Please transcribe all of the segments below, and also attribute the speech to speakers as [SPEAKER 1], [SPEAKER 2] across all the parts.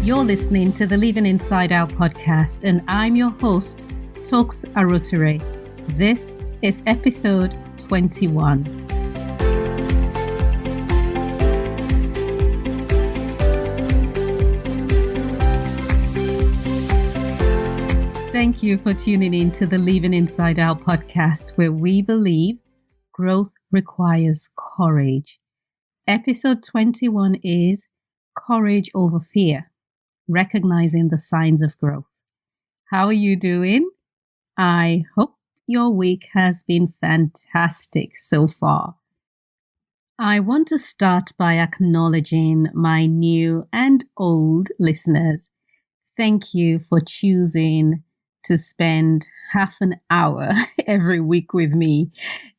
[SPEAKER 1] You're listening to the Living Inside Out podcast, and I'm your host, Toks Aroture. This is episode 21. Thank you for tuning in to the Living Inside Out podcast, where we believe growth requires courage. Episode 21 is Courage Over Fear, Recognizing the Signs of Growth. How are you doing? I hope your week has been fantastic so far. I want to start by acknowledging my new and old listeners. Thank you for choosing to spend half an hour every week with me.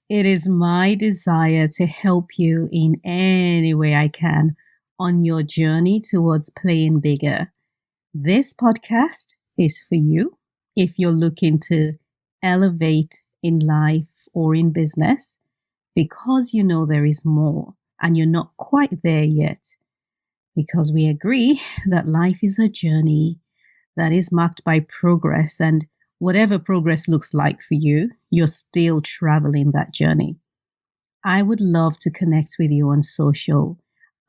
[SPEAKER 1] It is my desire to help you in any way I can on your journey towards playing bigger. This podcast is for you if you're looking to elevate in life or in business because you know there is more and you're not quite there yet. Because we agree that life is a journey that is marked by progress, and whatever progress looks like for you, you're still traveling that journey. I would love to connect with you on social.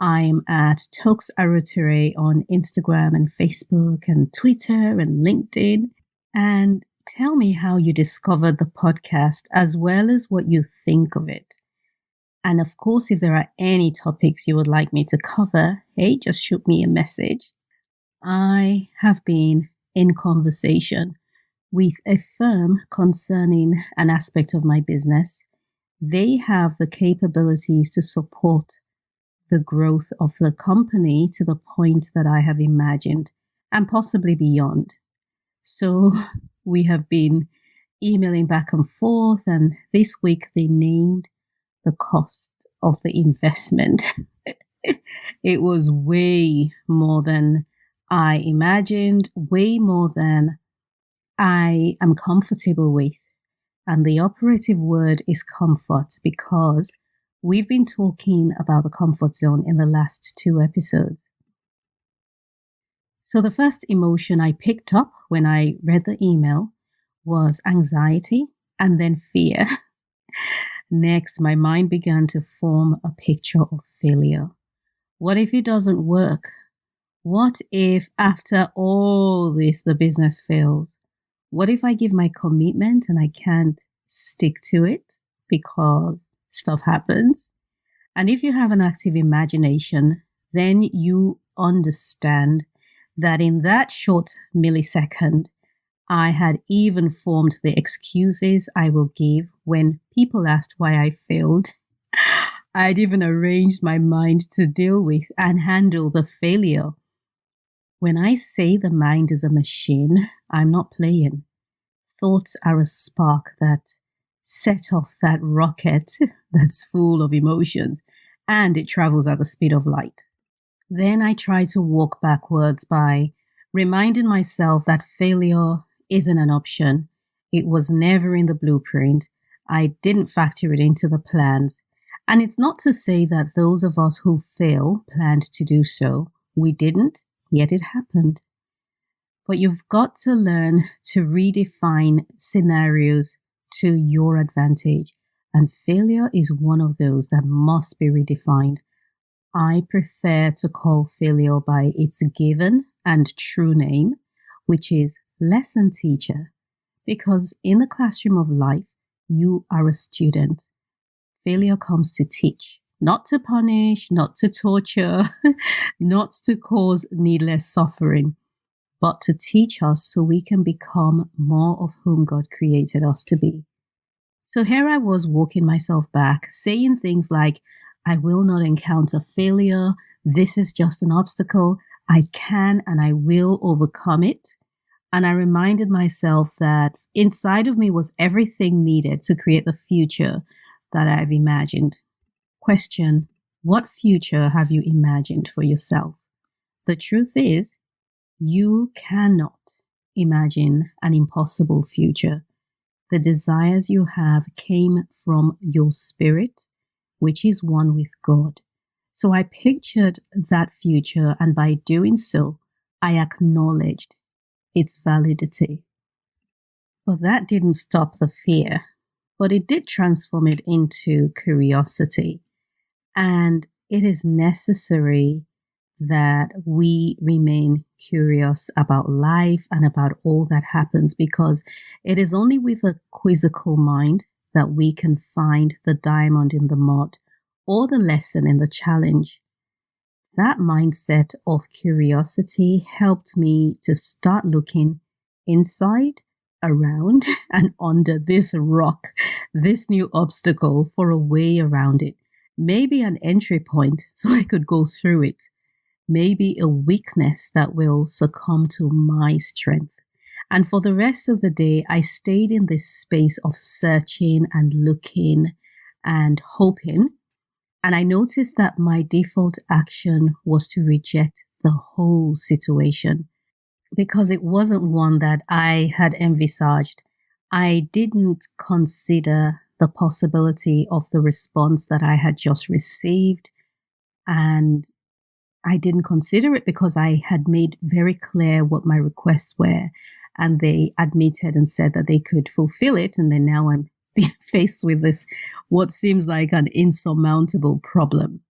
[SPEAKER 1] I'm at Toks Aroture on Instagram and Facebook and Twitter and LinkedIn. And tell me how you discovered the podcast as well as what you think of it. And of course, if there are any topics you would like me to cover, hey, just shoot me a message. I have been in conversation with a firm concerning an aspect of my business. They have the capabilities to support the growth of the company to the point that I have imagined and possibly beyond. So we have been emailing back and forth, and this week they named the cost of the investment. It was way more than I imagined, way more than I am comfortable with. And the operative word is comfort, because we've been talking about the comfort zone in the last 2 episodes. So the first emotion I picked up when I read the email was anxiety and then fear. Next, my mind began to form a picture of failure. What if it doesn't work? What if after all this, the business fails? What if I give my commitment and I can't stick to it because stuff happens? And if you have an active imagination, then you understand that in that short millisecond, I had even formed the excuses I will give when people asked why I failed. I'd even arranged my mind to deal with and handle the failure. When I say the mind is a machine, I'm not playing. Thoughts are a spark that set off that rocket that's full of emotions, and it travels at the speed of light. Then I try to walk backwards by reminding myself that failure isn't an option. It was never in the blueprint. I didn't factor it into the plans. And it's not to say that those of us who fail planned to do so. We didn't. Yet it happened. But you've got to learn to redefine scenarios to your advantage. And failure is one of those that must be redefined. I prefer to call failure by its given and true name, which is lesson teacher. Because in the classroom of life, you are a student. Failure comes to teach. Not to punish, not to torture, not to cause needless suffering, but to teach us so we can become more of whom God created us to be. So here I was walking myself back, saying things like, I will not encounter failure. This is just an obstacle. I can and I will overcome it. And I reminded myself that inside of me was everything needed to create the future that I've imagined. Question: what future have you imagined for yourself? The truth is, you cannot imagine an impossible future. The desires you have came from your spirit, which is one with God. So I pictured that future, and by doing so, I acknowledged its validity. But that didn't stop the fear, but it did transform it into curiosity. And it is necessary that we remain curious about life and about all that happens, because it is only with a quizzical mind that we can find the diamond in the mud or the lesson in the challenge. That mindset of curiosity helped me to start looking inside, around, and under this rock, this new obstacle, for a way around it. Maybe an entry point so I could go through it. Maybe a weakness that will succumb to my strength. And for the rest of the day, I stayed in this space of searching and looking and hoping. And I noticed that my default action was to reject the whole situation because it wasn't one that I had envisaged. I didn't consider the possibility of the response that I had just received. And I didn't consider it because I had made very clear what my requests were. And they admitted and said that they could fulfill it. And then now I'm being faced with this, what seems like an insurmountable problem.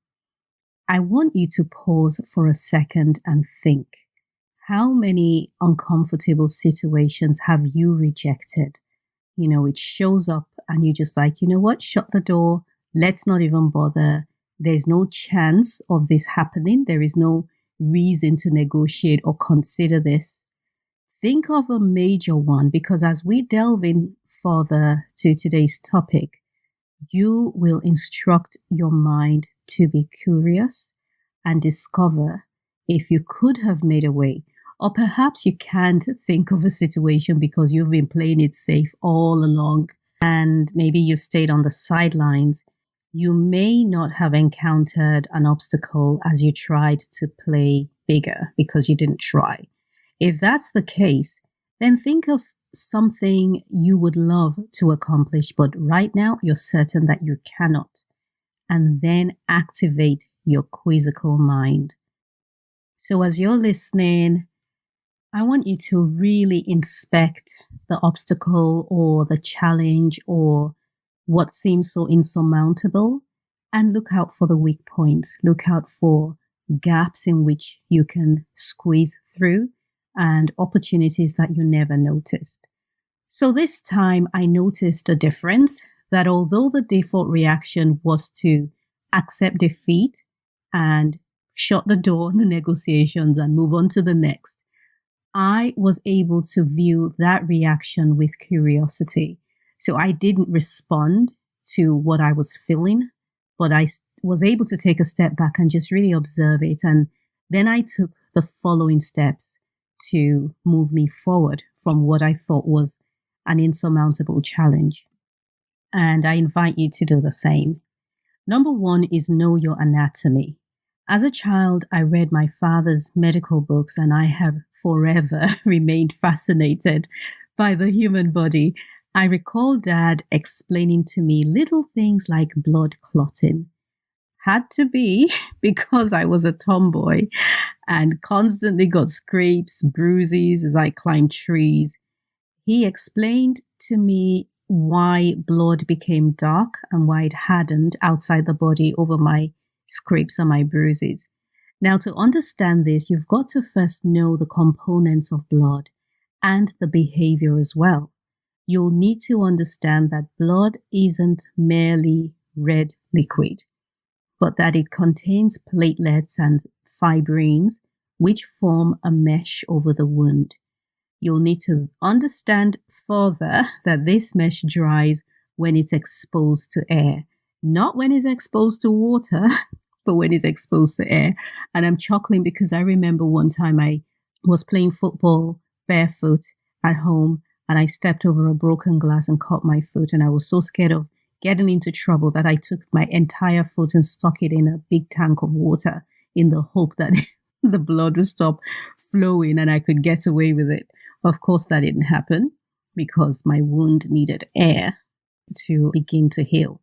[SPEAKER 1] I want you to pause for a second and think. How many uncomfortable situations have you rejected? It shows up and you're just like, you know what? Shut the door. Let's not even bother. There's no chance of this happening. There is no reason to negotiate or consider this. Think of a major one, because as we delve in further to today's topic, you will instruct your mind to be curious and discover if you could have made a way. Or perhaps you can't think of a situation because you've been playing it safe all along and maybe you've stayed on the sidelines. You may not have encountered an obstacle as you tried to play bigger because you didn't try. If that's the case, then think of something you would love to accomplish, but right now you're certain that you cannot. And then activate your quizzical mind. So as you're listening, I want you to really inspect the obstacle or the challenge or what seems so insurmountable, and look out for the weak points. Look out for gaps in which you can squeeze through and opportunities that you never noticed. So this time I noticed a difference, that although the default reaction was to accept defeat and shut the door on the negotiations and move on to the next, I was able to view that reaction with curiosity. So I didn't respond to what I was feeling, but I was able to take a step back and just really observe it. And then I took the following steps to move me forward from what I thought was an insurmountable challenge. And I invite you to do the same. Number one is know your anatomy. As a child, I read my father's medical books and I have forever remained fascinated by the human body. I recall Dad explaining to me little things like blood clotting. Had to be because I was a tomboy and constantly got scrapes, bruises as I climbed trees. He explained to me why blood became dark and why it hardened outside the body over my scrapes and my bruises. Now, to understand this, you've got to first know the components of blood and the behavior as well. You'll need to understand that blood isn't merely red liquid, but that it contains platelets and fibrins, which form a mesh over the wound. You'll need to understand further that this mesh dries when it's exposed to air, not when it's exposed to water, but when it's exposed to air. And I'm chuckling because I remember one time I was playing football barefoot at home and I stepped over a broken glass and cut my foot. And I was so scared of getting into trouble that I took my entire foot and stuck it in a big tank of water in the hope that the blood would stop flowing and I could get away with it. Of course, that didn't happen because my wound needed air to begin to heal.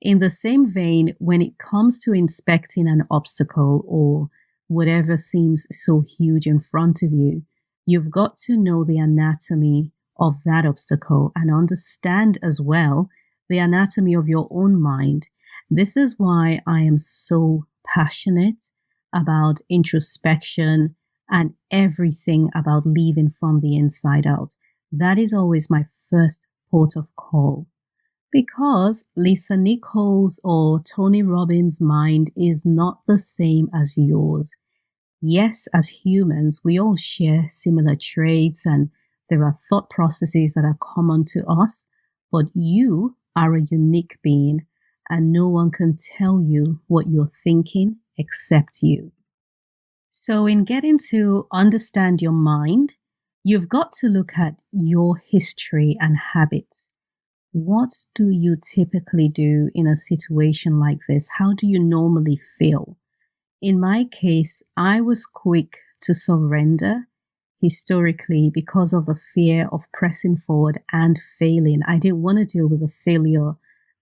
[SPEAKER 1] In the same vein, when it comes to inspecting an obstacle or whatever seems so huge in front of you, you've got to know the anatomy of that obstacle and understand as well the anatomy of your own mind. This is why I am so passionate about introspection and everything about living from the inside out. That is always my first port of call. Because Lisa Nichols or Tony Robbins' mind is not the same as yours. Yes, as humans, we all share similar traits and there are thought processes that are common to us, but you are a unique being and no one can tell you what you're thinking except you. So, in getting to understand your mind, you've got to look at your history and habits. What do you typically do in a situation like this? How do you normally feel? In my case, I was quick to surrender historically because of the fear of pressing forward and failing. I didn't want to deal with the failure,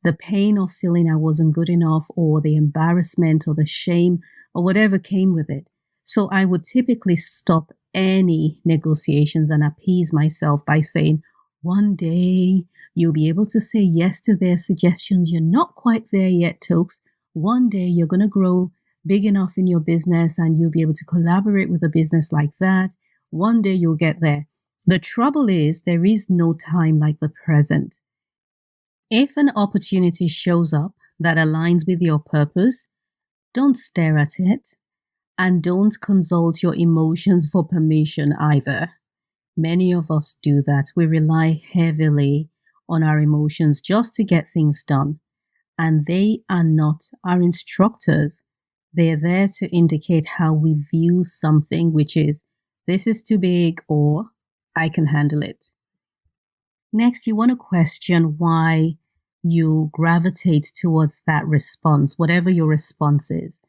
[SPEAKER 1] the pain of feeling I wasn't good enough, or the embarrassment or the shame or whatever came with it. So I would typically stop any negotiations and appease myself by saying, one day you'll be able to say yes to their suggestions. You're not quite there yet, Tokes. One day you're going to grow big enough in your business and you'll be able to collaborate with a business like that. One day you'll get there. The trouble is there is no time like the present. If an opportunity shows up that aligns with your purpose, don't stare at it and don't consult your emotions for permission either. Many of us do that. We rely heavily on our emotions just to get things done. And they are not our instructors. They are there to indicate how we view something, which is, this is too big or I can handle it. Next, you want to question why you gravitate towards that response, whatever your response is.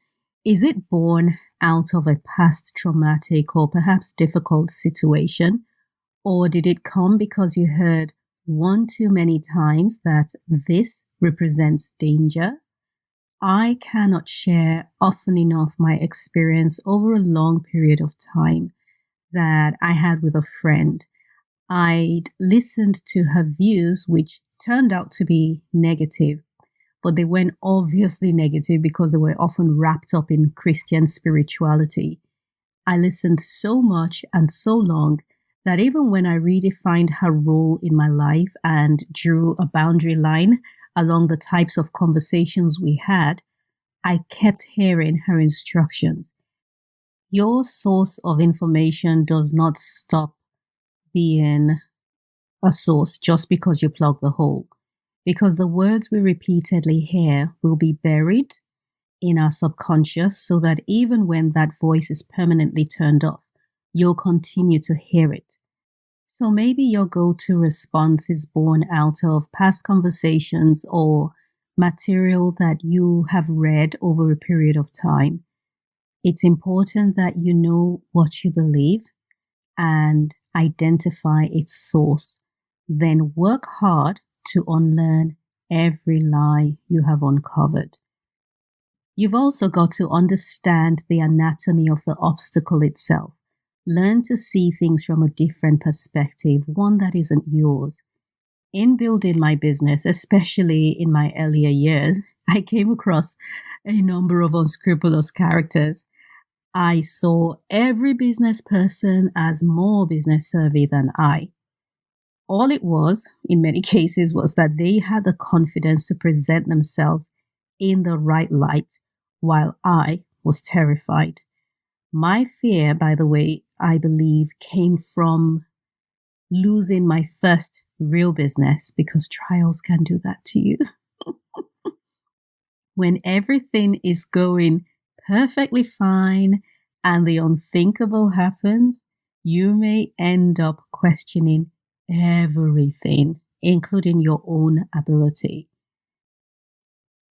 [SPEAKER 1] Is it born out of a past traumatic or perhaps difficult situation? Or did it come because you heard one too many times that this represents danger? I cannot share often enough my experience over a long period of time that I had with a friend. I'd listened to her views, which turned out to be negative, but they weren't obviously negative because they were often wrapped up in Christian spirituality. I listened so much and so long that even when I redefined her role in my life and drew a boundary line along the types of conversations we had, I kept hearing her instructions. Your source of information does not stop being a source just because you plug the hole, because the words we repeatedly hear will be buried in our subconscious so that even when that voice is permanently turned off, you'll continue to hear it. So maybe your go-to response is born out of past conversations or material that you have read over a period of time. It's important that you know what you believe and identify its source. Then work hard to unlearn every lie you have uncovered. You've also got to understand the anatomy of the obstacle itself. Learn to see things from a different perspective, one that isn't yours. In building my business, especially in my earlier years, I came across a number of unscrupulous characters. I saw every business person as more business savvy than I. All it was, in many cases, was that they had the confidence to present themselves in the right light, while I was terrified. My fear, by the way, I believe came from losing my first real business, because trials can do that to you. When everything is going perfectly fine and the unthinkable happens, you may end up questioning everything, including your own ability.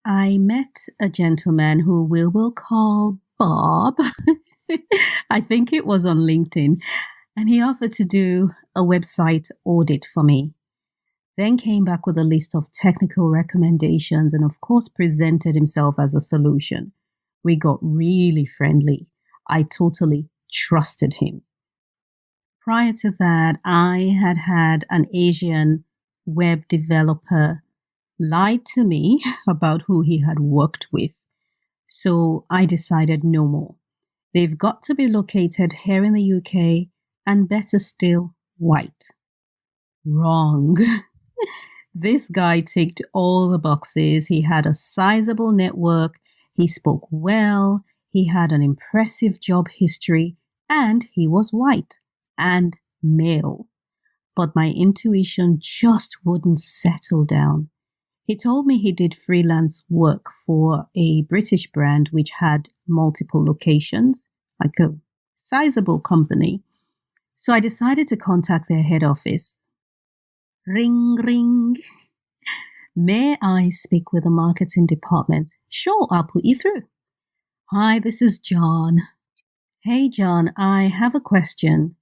[SPEAKER 1] I met a gentleman who we will call Bob. I think it was on LinkedIn, and he offered to do a website audit for me. Then came back with a list of technical recommendations and of course presented himself as a solution. We got really friendly. I totally trusted him. Prior to that, I had had an Asian web developer lie to me about who he had worked with. So I decided no more. They've got to be located here in the UK and better still, white. Wrong. This guy ticked all the boxes. He had a sizable network, he spoke well, he had an impressive job history, and he was white and male. But my intuition just wouldn't settle down. He told me he did freelance work for a British brand which had multiple locations, like a sizable company. So I decided to contact their head office. Ring, ring. May I speak with the marketing department? Sure, I'll put you through. Hi, this is John. Hey, John, I have a question.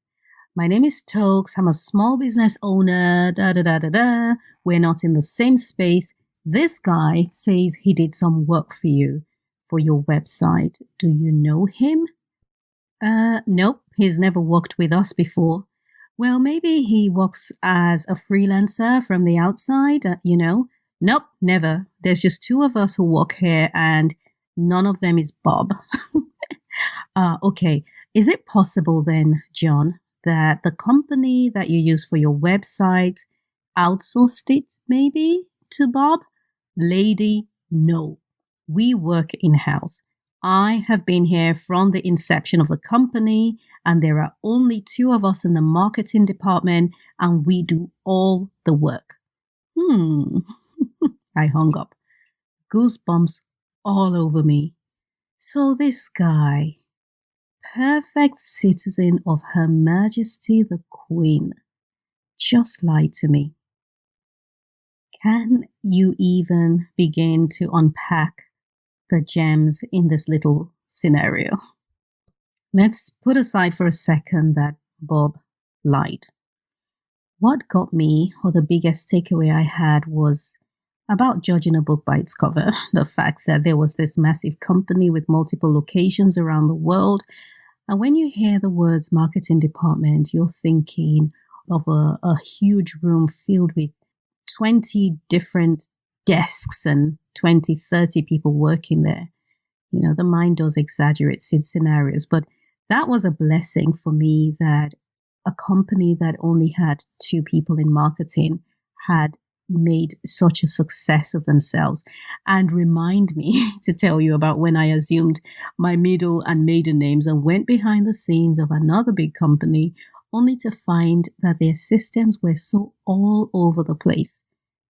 [SPEAKER 1] My name is Tokes. I'm a small business owner. Da da da da da. We're not in the same space. This guy says he did some work for you, for your website. Do you know him? Nope. He's never worked with us before. Well, maybe he works as a freelancer from the outside, Nope, never. There's just two of us who work here and none of them is Bob. Okay. Is it possible then, John, that the company that you use for your website outsourced it maybe to Bob? Lady, no. We work in-house. I have been here from the inception of the company, and there are only two of us in the marketing department, and we do all the work. I hung up. Goosebumps all over me. So this guy, perfect citizen of Her Majesty the Queen, just lied to me. Can you even begin to unpack the gems in this little scenario? Let's put aside for a second that Bob lied. What got me, or the biggest takeaway I had, was about judging a book by its cover. The fact that there was this massive company with multiple locations around the world. And when you hear the words marketing department, you're thinking of a huge room filled with 20 different desks and 20, 30 people working there. The mind does exaggerate scenarios, but that was a blessing for me that a company that only had two people in marketing had made such a success of themselves. And remind me to tell you about when I assumed my middle and maiden names and went behind the scenes of another big company, only to find that their systems were so all over the place.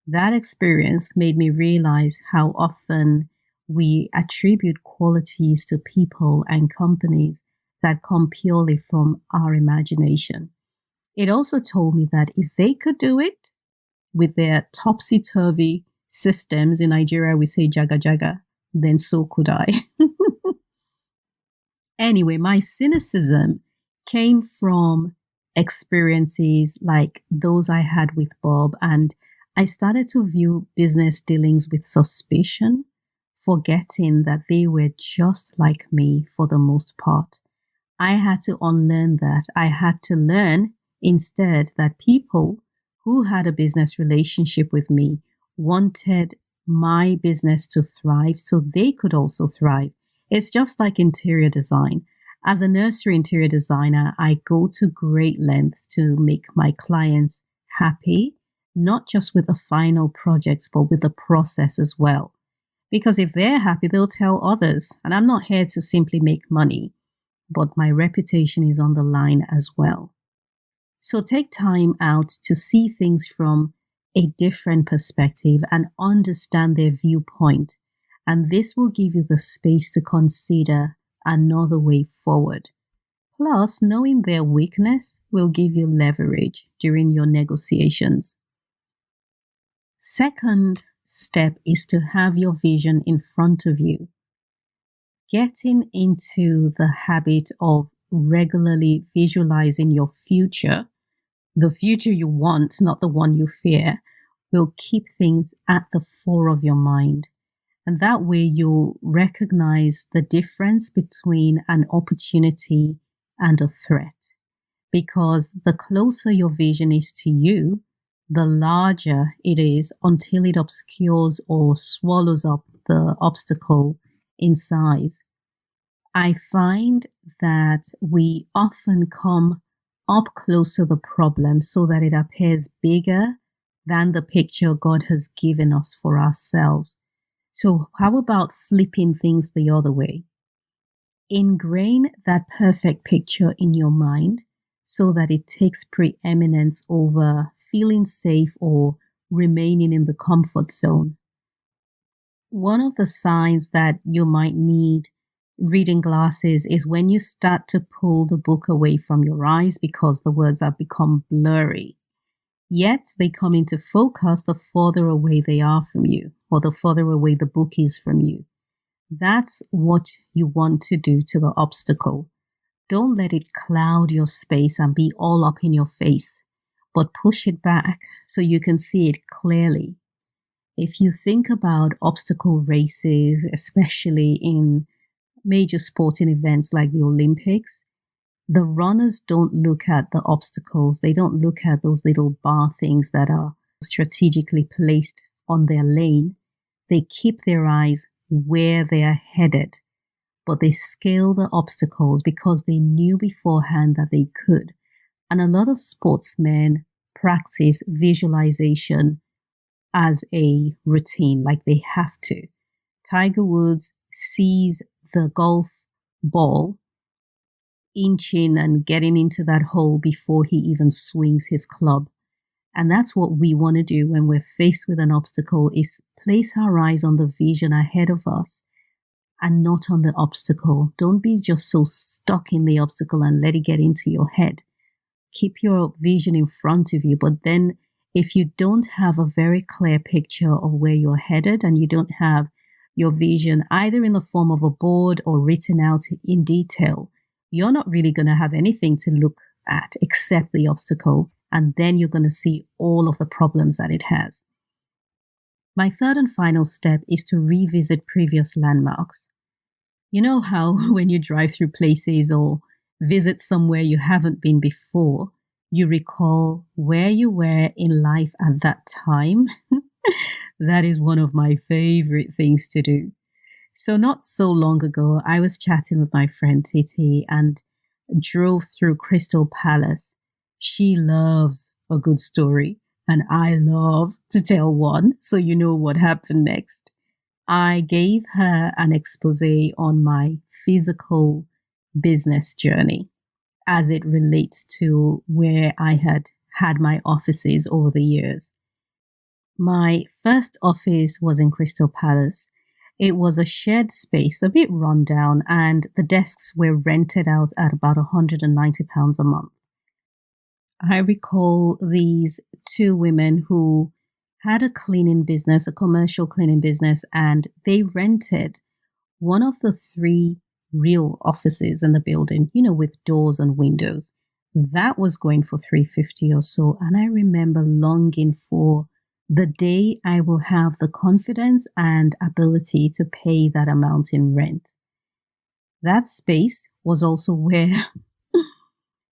[SPEAKER 1] That experience made me realize how often we attribute qualities to people and companies that come purely from our imagination. It also told me that if they could do it with their topsy-turvy systems, in Nigeria we say jaga jaga, then so could I. Anyway, my cynicism came from experiences like those I had with Bob, and I started to view business dealings with suspicion, forgetting that they were just like me for the most part. I had to unlearn that. I had to learn instead that people who had a business relationship with me wanted my business to thrive so they could also thrive. It's just like interior design. As a nursery interior designer, I go to great lengths to make my clients happy, not just with the final projects, but with the process as well. Because if they're happy, they'll tell others. And I'm not here to simply make money, but my reputation is on the line as well. So take time out to see things from a different perspective and understand their viewpoint. And this will give you the space to consider another way forward. Plus, knowing their weakness will give you leverage during your negotiations. Second step is to have your vision in front of you. Getting into the habit of regularly visualizing your future, the future you want, not the one you fear, will keep things at the fore of your mind. And that way you'll recognize the difference between an opportunity and a threat. Because the closer your vision is to you, the larger it is until it obscures or swallows up the obstacle in size. I find that we often come up close to the problem so that it appears bigger than the picture God has given us for ourselves. So, how about flipping things the other way? Ingrain that perfect picture in your mind so that it takes preeminence over feeling safe or remaining in the comfort zone. One of the signs that you might need reading glasses is when you start to pull the book away from your eyes because the words have become blurry. Yet they come into focus the further away they are from you, or the further away the book is from you. That's what you want to do to the obstacle. Don't let it cloud your space and be all up in your face, but push it back so you can see it clearly. If you think about obstacle races, especially in major sporting events like the Olympics, the runners don't look at the obstacles. They don't look at those little bar things that are strategically placed on their lane. They keep their eyes where they are headed, but they scale the obstacles because they knew beforehand that they could. And a lot of sportsmen practice visualization as a routine, like they have to. Tiger Woods sees the golf ball inching and getting into that hole before he even swings his club. And that's what we want to do when we're faced with an obstacle, is place our eyes on the vision ahead of us and not on the obstacle. Don't be just so stuck in the obstacle and let it get into your head. Keep your vision in front of you. But then if you don't have a very clear picture of where you're headed and you don't have your vision either in the form of a board or written out in detail, you're not really going to have anything to look at except the obstacle. And then you're going to see all of the problems that it has. My third and final step is to revisit previous landmarks. You know how when you drive through places or visit somewhere you haven't been before, you recall where you were in life at that time? That is one of my favorite things to do. So not so long ago, I was chatting with my friend Titi and drove through Crystal Palace. She loves a good story, and I love to tell one, so you know what happened next. I gave her an expose on my physical business journey as it relates to where I had had my offices over the years. My first office was in Crystal Palace. It was a shared space, a bit run down, and the desks were rented out at about £190 a month. I recall these two women who had a cleaning business, a commercial cleaning business, and they rented one of the 3 real offices in the building, with doors and windows. That was going for $350 or so. And I remember longing for the day I will have the confidence and ability to pay that amount in rent. That space was also where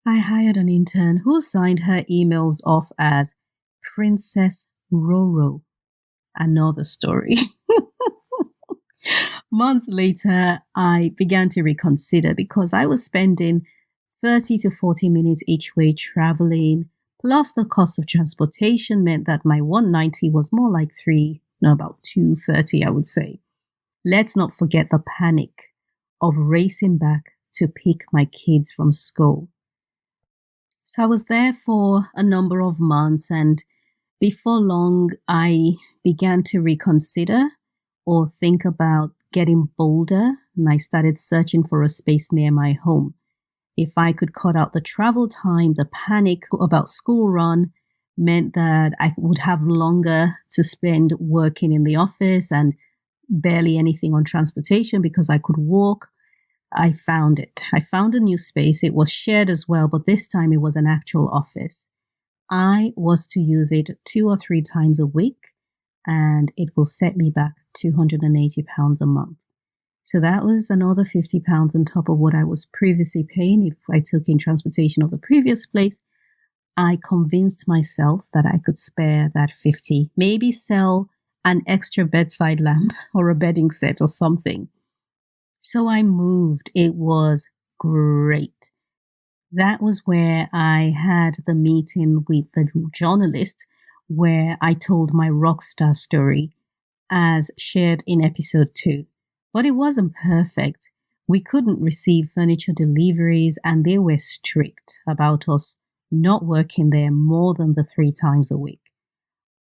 [SPEAKER 1] I hired an intern who signed her emails off as Princess Roro. Another story. Months later, I began to reconsider because I was spending 30 to 40 minutes each way traveling, plus the cost of transportation meant that my 190 was more like about 230, I would say. Let's not forget the panic of racing back to pick my kids from school. So I was there for a number of months, and before long, I began to reconsider or think about getting bolder, and I started searching for a space near my home. If I could cut out the travel time, the panic about school run meant that I would have longer to spend working in the office and barely anything on transportation because I could walk. I found it. I found a new space. It was shared as well, but this time it was an actual office. I was to use it 2 or 3 times a week, and it will set me back £280 a month. So that was another £50 on top of what I was previously paying if I took in transportation of the previous place. I convinced myself that I could spare that 50, maybe sell an extra bedside lamp or a bedding set or something. So I moved. It was great. That was where I had the meeting with the journalist where I told my rockstar story as shared in episode 2. But it wasn't perfect. We couldn't receive furniture deliveries and they were strict about us not working there more than the 3 times a week.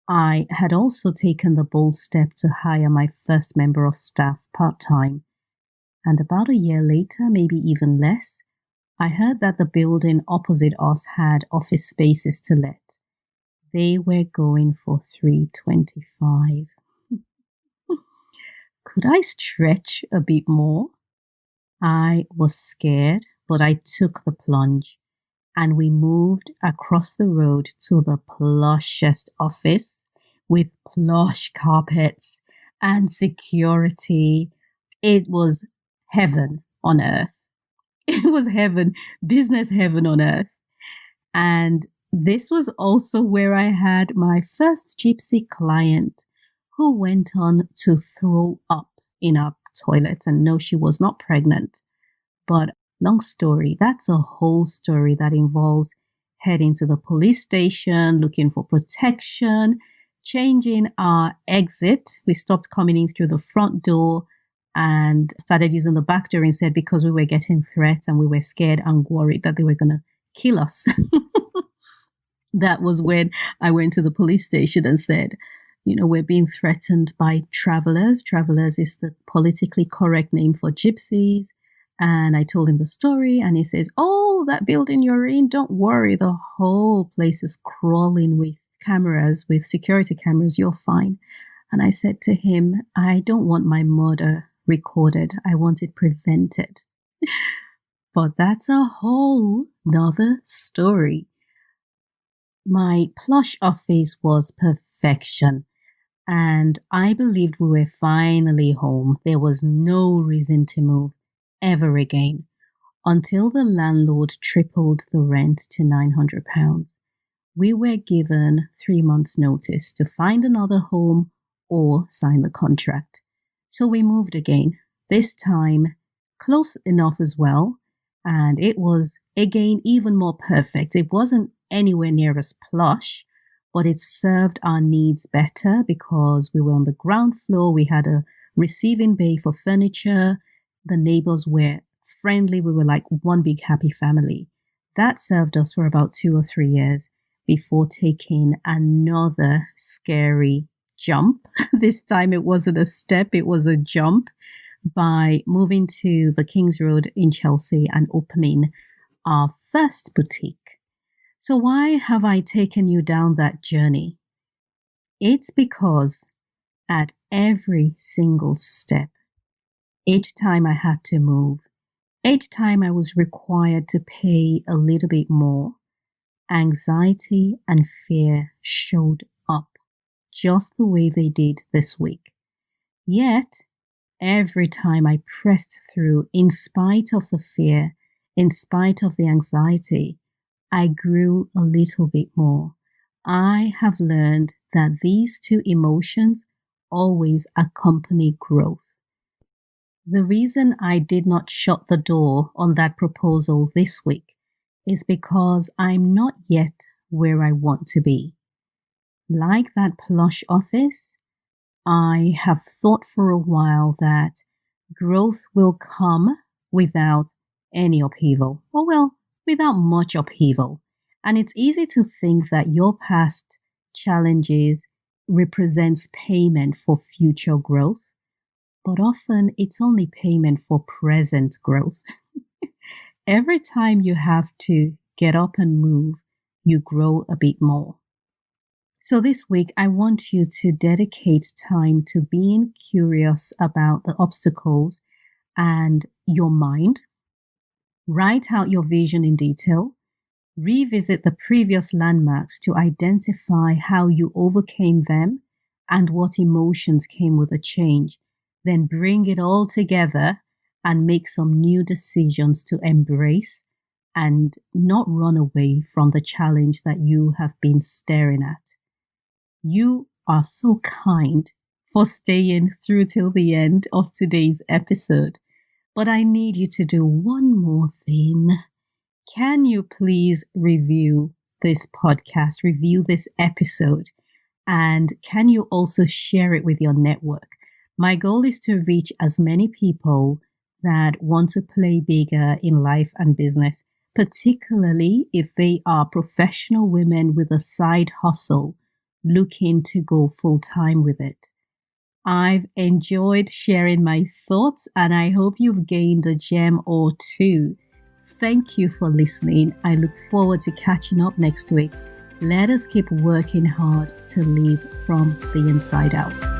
[SPEAKER 1] I had also taken the bold step to hire my first member of staff part-time. And about a year later, maybe even less, I heard that the building opposite us had office spaces to let. They were going for $325. Could I stretch a bit more? I was scared, but I took the plunge and we moved across the road to the plushest office with plush carpets and security. It was heaven on earth. It was heaven, business heaven on earth. And this was also where I had my first gypsy client who went on to throw up in our toilet. And no, she was not pregnant. But long story, that's a whole story that involves heading to the police station, looking for protection, changing our exit. We stopped coming in through the front door and started using the back door instead because we were getting threats and we were scared and worried that they were going to kill us. That was when I went to the police station and said, we're being threatened by travelers. Travelers is the politically correct name for gypsies. And I told him the story and he says, oh, that building you're in, don't worry. The whole place is crawling with cameras, with security cameras. You're fine. And I said to him, I don't want my murder recorded. I want it prevented. But that's a whole nother story. My plush office was perfection. And I believed we were finally home. There was no reason to move ever again until the landlord tripled the rent to £900. We were given 3 months' notice to find another home or sign the contract. So we moved again, this time close enough as well. And it was, again, even more perfect. It wasn't anywhere near as plush, but it served our needs better because we were on the ground floor. We had a receiving bay for furniture. The neighbors were friendly. We were like one big happy family. That served us for about 2 or 3 years before taking another scary jump. This time it wasn't a step, it was a jump by moving to the King's Road in Chelsea and opening our first boutique. So why have I taken you down that journey? It's because at every single step, each time I had to move, each time I was required to pay a little bit more, anxiety and fear showed up just the way they did this week. Yet, every time I pressed through, in spite of the fear, in spite of the anxiety, I grew a little bit more. I have learned that these two emotions always accompany growth. The reason I did not shut the door on that proposal this week is because I'm not yet where I want to be. Like that plush office, I have thought for a while that growth will come without any upheaval, or well, without much upheaval. And it's easy to think that your past challenges represents payment for future growth, but often it's only payment for present growth. Every time you have to get up and move, you grow a bit more. So this week, I want you to dedicate time to being curious about the obstacles and your mind. Write out your vision in detail. Revisit the previous landmarks to identify how you overcame them and what emotions came with the change. Then bring it all together and make some new decisions to embrace and not run away from the challenge that you have been staring at. You are so kind for staying through till the end of today's episode. But I need you to do one more thing. Can you please review this podcast, review this episode, and can you also share it with your network? My goal is to reach as many people that want to play bigger in life and business, particularly if they are professional women with a side hustle looking to go full time with it. I've enjoyed sharing my thoughts and I hope you've gained a gem or two. Thank you for listening. I look forward to catching up next week. Let us keep working hard to live from the inside out.